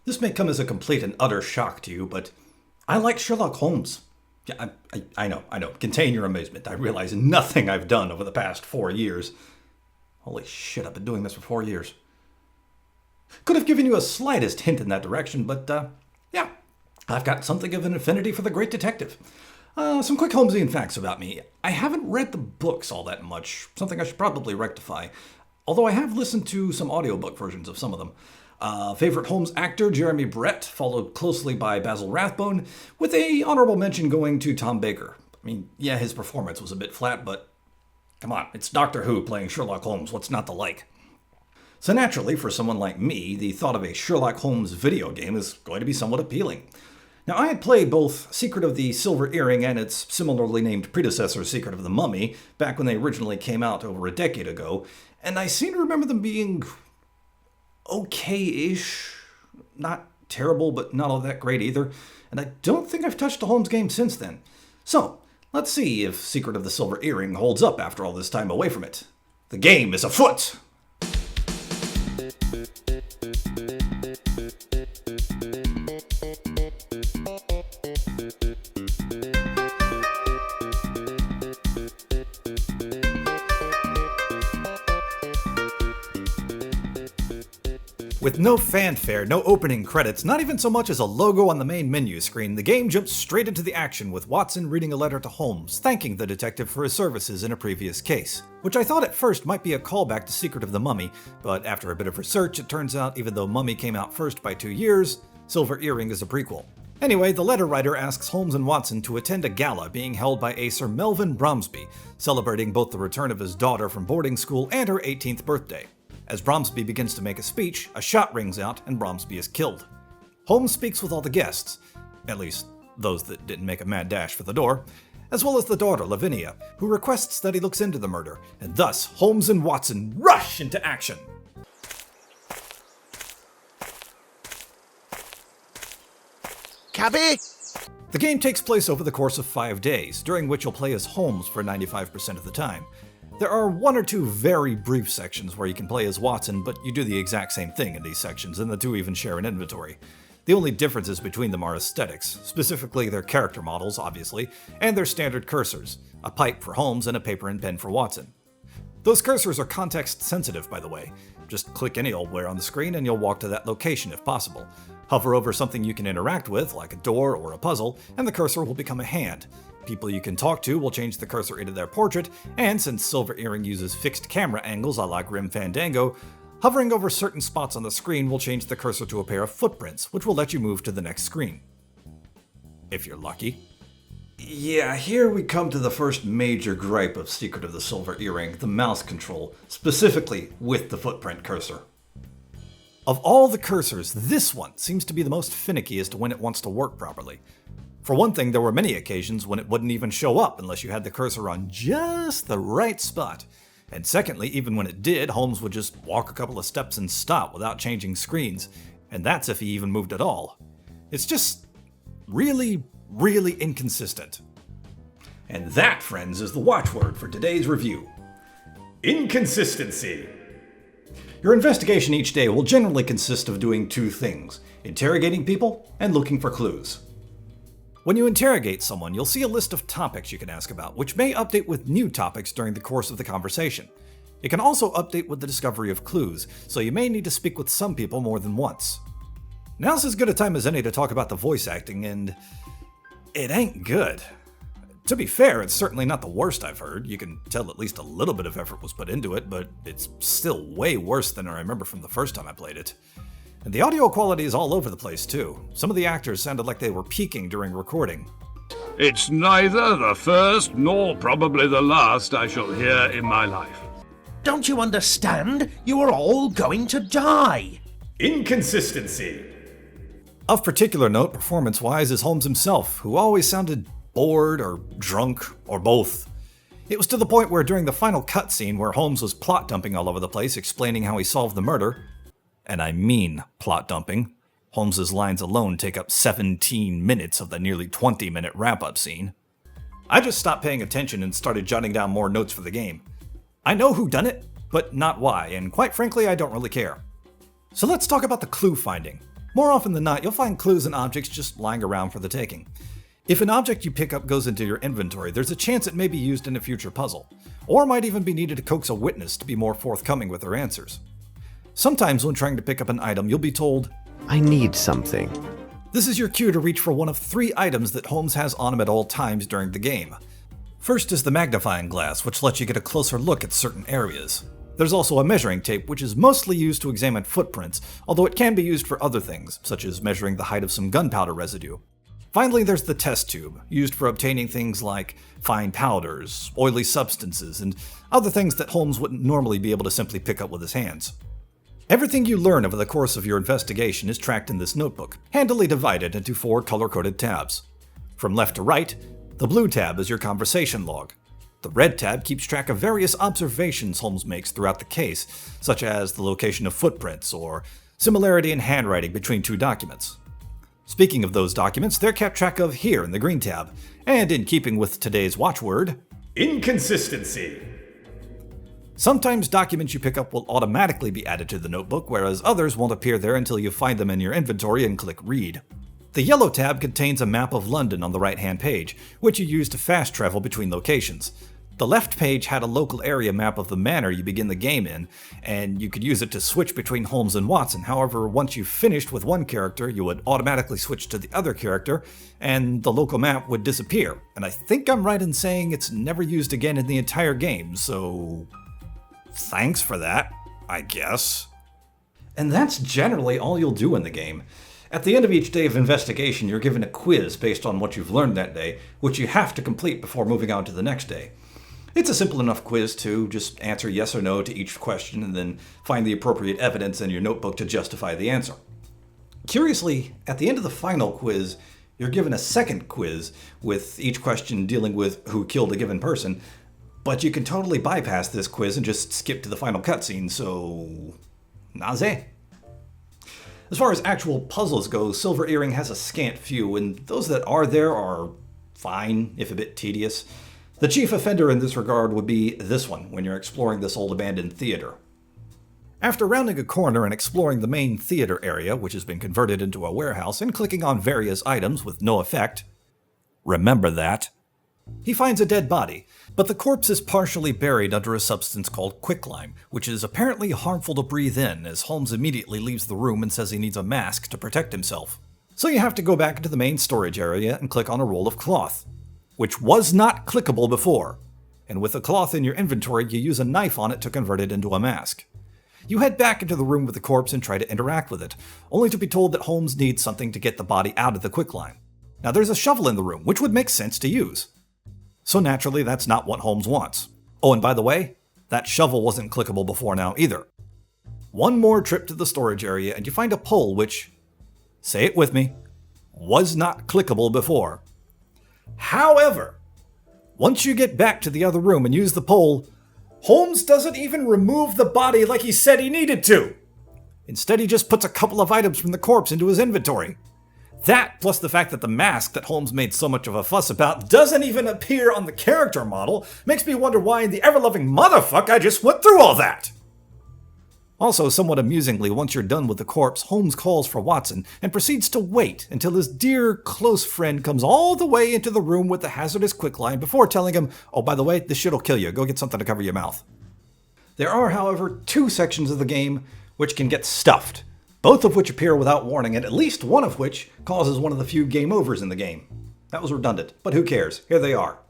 This may come as a complete and utter shock to you, but I like Sherlock Holmes. Yeah, I know. Contain your amazement. I realize nothing I've done over the past 4 years. Holy shit, I've been doing this for 4 years. Could have given you a slightest hint in that direction, but yeah, I've got something of an affinity for the great detective. Some quick Holmesian facts about me. I haven't read the books all that much, something I should probably rectify, although I have listened to some audiobook versions of some of them. Favorite Holmes actor, Jeremy Brett, followed closely by Basil Rathbone, with a honorable mention going to Tom Baker. I mean, yeah, his performance was a bit flat, but come on, it's Doctor Who playing Sherlock Holmes, what's not to like? So naturally, for someone like me, the thought of a Sherlock Holmes video game is going to be somewhat appealing. Now, I had played both Secret of the Silver Earring and its similarly named predecessor, Secret of the Mummy, back when they originally came out over a decade ago, and I seem to remember them being okay-ish. Not terrible, but not all that great either. And I don't think I've touched a Holmes game since then. So, let's see if Secret of the Silver Earring holds up after all this time away from it. The game is afoot! With no fanfare, no opening credits, not even so much as a logo on the main menu screen, the game jumps straight into the action with Watson reading a letter to Holmes, thanking the detective for his services in a previous case. Which I thought at first might be a callback to Secret of the Mummy, but after a bit of research, it turns out even though Mummy came out first by 2 years, Silver Earring is a prequel. Anyway, the letter writer asks Holmes and Watson to attend a gala being held by a Sir Melvyn Bromsby, celebrating both the return of his daughter from boarding school and her 18th birthday. As Bromsby begins to make a speech, a shot rings out and Bromsby is killed. Holmes speaks with all the guests, at least those that didn't make a mad dash for the door, as well as the daughter, Lavinia, who requests that he looks into the murder, and thus Holmes and Watson rush into action. Cabby? The game takes place over the course of 5 days, during which you'll play as Holmes for 95% of the time. There are 1 or 2 very brief sections where you can play as Watson, but you do the exact same thing in these sections, and the two even share an inventory. The only differences between them are aesthetics, specifically their character models, obviously, and their standard cursors, a pipe for Holmes and a paper and pen for Watson. Those cursors are context sensitive, by the way. Just click any old where on the screen and you'll walk to that location if possible. Hover over something you can interact with, like a door or a puzzle, and the cursor will become a hand. People you can talk to will change the cursor into their portrait, and since Silver Earring uses fixed camera angles a la Grim Fandango, hovering over certain spots on the screen will change the cursor to a pair of footprints, which will let you move to the next screen. If you're lucky. Yeah, here we come to the first major gripe of Secret of the Silver Earring, the mouse control, specifically with the footprint cursor. Of all the cursors, this one seems to be the most finicky as to when it wants to work properly. For one thing, there were many occasions when it wouldn't even show up unless you had the cursor on just the right spot. And secondly, even when it did, Holmes would just walk a couple of steps and stop without changing screens, and that's if he even moved at all. It's just really inconsistent. And that, friends, is the watchword for today's review. Inconsistency. Your investigation each day will generally consist of doing 2 things: interrogating people and looking for clues. When you interrogate someone, you'll see a list of topics you can ask about, which may update with new topics during the course of the conversation. It can also update with the discovery of clues, so you may need to speak with some people more than once. Now's as good a time as any to talk about the voice acting, and it ain't good. To be fair, it's certainly not the worst I've heard. You can tell at least a little bit of effort was put into it, but it's still way worse than I remember from the first time I played it. And the audio quality is all over the place, too. Some of the actors sounded like they were peaking during recording. It's neither the first nor probably the last I shall hear in my life. Don't you understand? You are all going to die. Inconsistency. Of particular note, performance-wise, is Holmes himself, who always sounded bored or drunk or both. It was to the point where during the final cutscene where Holmes was plot dumping all over the place explaining how he solved the murder, and I mean plot dumping, Holmes's lines alone take up 17 minutes of the nearly 20-minute wrap-up scene, I just stopped paying attention and started jotting down more notes for the game. I know who done it, but not why, and quite frankly I don't really care. So let's talk about the clue finding. More often than not, you'll find clues and objects just lying around for the taking. If an object you pick up goes into your inventory, there's a chance it may be used in a future puzzle, or might even be needed to coax a witness to be more forthcoming with their answers. Sometimes when trying to pick up an item, you'll be told, I need something. This is your cue to reach for one of 3 items that Holmes has on him at all times during the game. First is the magnifying glass, which lets you get a closer look at certain areas. There's also a measuring tape, which is mostly used to examine footprints, although it can be used for other things, such as measuring the height of some gunpowder residue. Finally, there's the test tube, used for obtaining things like fine powders, oily substances, and other things that Holmes wouldn't normally be able to simply pick up with his hands. Everything you learn over the course of your investigation is tracked in this notebook, handily divided into 4 color-coded tabs. From left to right, the blue tab is your conversation log. The red tab keeps track of various observations Holmes makes throughout the case, such as the location of footprints or similarity in handwriting between 2 documents. Speaking of those documents, they're kept track of here in the green tab, and in keeping with today's watchword, inconsistency. Sometimes documents you pick up will automatically be added to the notebook, whereas others won't appear there until you find them in your inventory and click Read. The yellow tab contains a map of London on the right-hand page, which you use to fast travel between locations. The left page had a local area map of the manor you begin the game in, and you could use it to switch between Holmes and Watson. However, once you've finished with one character, you would automatically switch to the other character, and the local map would disappear. And I think I'm right in saying it's never used again in the entire game, so thanks for that, I guess. And that's generally all you'll do in the game. At the end of each day of investigation, you're given a quiz based on what you've learned that day, which you have to complete before moving on to the next day. It's a simple enough quiz to just answer yes or no to each question and then find the appropriate evidence in your notebook to justify the answer. Curiously, at the end of the final quiz, you're given a second quiz, with each question dealing with who killed a given person, but you can totally bypass this quiz and just skip to the final cutscene, so naze. As far as actual puzzles go, Silver Earring has a scant few, and those that are there are fine, if a bit tedious. The chief offender in this regard would be this one, when you're exploring this old abandoned theater. After rounding a corner and exploring the main theater area, which has been converted into a warehouse, and clicking on various items with no effect, remember that, he finds a dead body, but the corpse is partially buried under a substance called quicklime, which is apparently harmful to breathe in, as Holmes immediately leaves the room and says he needs a mask to protect himself. So you have to go back into the main storage area and click on a roll of cloth, which was not clickable before, and with the cloth in your inventory, you use a knife on it to convert it into a mask. You head back into the room with the corpse and try to interact with it, only to be told that Holmes needs something to get the body out of the quicklime. Now there's a shovel in the room, which would make sense to use. So naturally, that's not what Holmes wants. Oh, and by the way, that shovel wasn't clickable before now either. One more trip to the storage area and you find a pole which, say it with me, was not clickable before. However, once you get back to the other room and use the pole, Holmes doesn't even remove the body like he said he needed to. Instead, he just puts a couple of items from the corpse into his inventory. That, plus the fact that the mask that Holmes made so much of a fuss about doesn't even appear on the character model, makes me wonder why in the ever-loving motherfuck I just went through all that. Also, somewhat amusingly, once you're done with the corpse, Holmes calls for Watson and proceeds to wait until his dear, close friend comes all the way into the room with the hazardous quicklime before telling him, oh, by the way, this shit'll kill you. Go get something to cover your mouth. There are, however, 2 sections of the game which can get stuffed, both of which appear without warning, and at least one of which causes one of the few game overs in the game. That was redundant, but who cares? Here they are.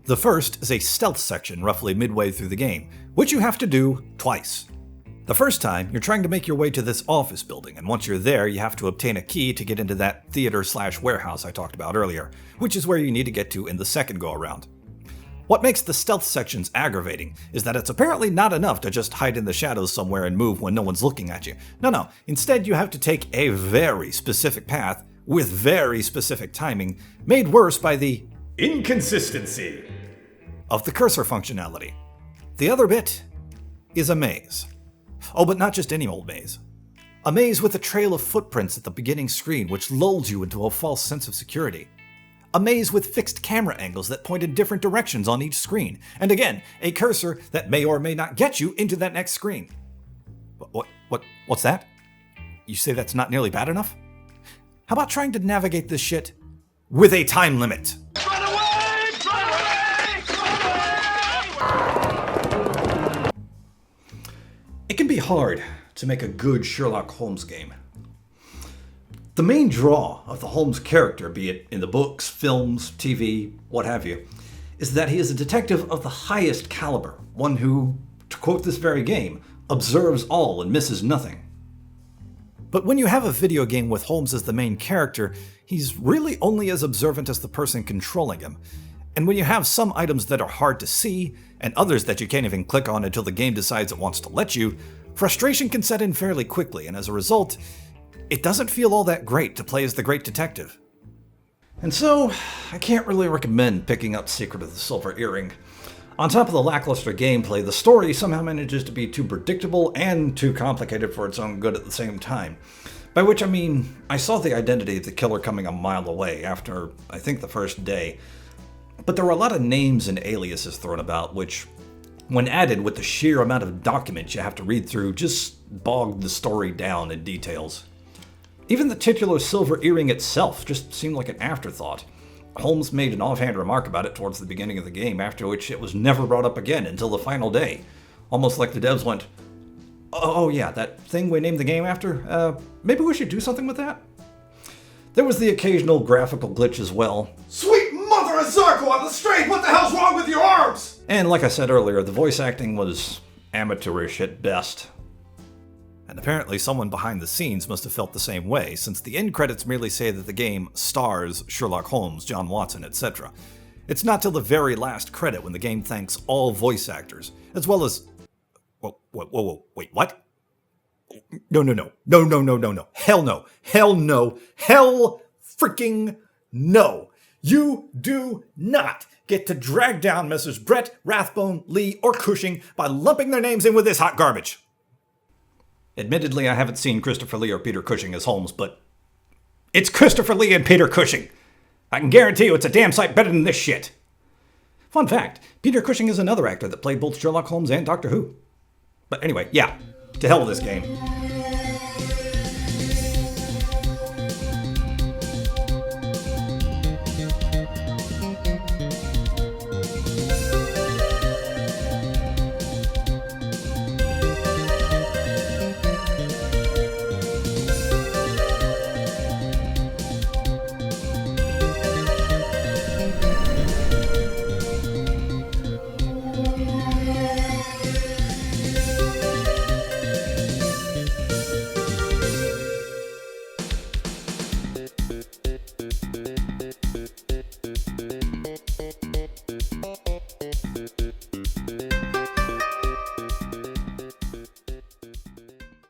The first is a stealth section roughly midway through the game, which you have to do twice. The first time, you're trying to make your way to this office building, and once you're there, you have to obtain a key to get into that theater/warehouse I talked about earlier, which is where you need to get to in the second go-around. What makes the stealth sections aggravating is that it's apparently not enough to just hide in the shadows somewhere and move when no one's looking at you. No. Instead, you have to take a very specific path with very specific timing, made worse by the inconsistency of the cursor functionality. The other bit is a maze. Oh, but not just any old maze. A maze with a trail of footprints at the beginning screen which lulls you into a false sense of security. A maze with fixed camera angles that point in different directions on each screen. And again, a cursor that may or may not get you into that next screen. What's that? You say that's not nearly bad enough? How about trying to navigate this shit with a time limit? It can be hard to make a good Sherlock Holmes game. The main draw of the Holmes character, be it in the books, films, TV, what have you, is that he is a detective of the highest caliber, one who, to quote this very game, observes all and misses nothing. But when you have a video game with Holmes as the main character, he's really only as observant as the person controlling him. And when you have some items that are hard to see, and others that you can't even click on until the game decides it wants to let you, frustration can set in fairly quickly, and as a result, it doesn't feel all that great to play as the great detective. And so, I can't really recommend picking up Secret of the Silver Earring. On top of the lackluster gameplay, the story somehow manages to be too predictable and too complicated for its own good at the same time. By which I mean, I saw the identity of the killer coming a mile away after, I think, the first day. But there were a lot of names and aliases thrown about, which, when added with the sheer amount of documents you have to read through, just bogged the story down in details. Even the titular silver earring itself just seemed like an afterthought. Holmes made an offhand remark about it towards the beginning of the game, after which it was never brought up again until the final day. Almost like the devs went, oh yeah, that thing we named the game after? Maybe we should do something with that? There was the occasional graphical glitch as well. Sweet mother of Zarko on the straight! What the hell's wrong with your arms? And like I said earlier, the voice acting was amateurish at best. And apparently someone behind the scenes must have felt the same way, since the end credits merely say that the game stars Sherlock Holmes, John Watson, etc. It's not till the very last credit when the game thanks all voice actors, as well as... Whoa, wait, what? No. Hell no. Hell freaking no. You do not get to drag down Messrs. Brett, Rathbone, Lee, or Cushing by lumping their names in with this hot garbage. Admittedly, I haven't seen Christopher Lee or Peter Cushing as Holmes, but it's Christopher Lee and Peter Cushing. I can guarantee you it's a damn sight better than this shit. Fun fact, Peter Cushing is another actor that played both Sherlock Holmes and Doctor Who. But anyway, yeah, to hell with this game.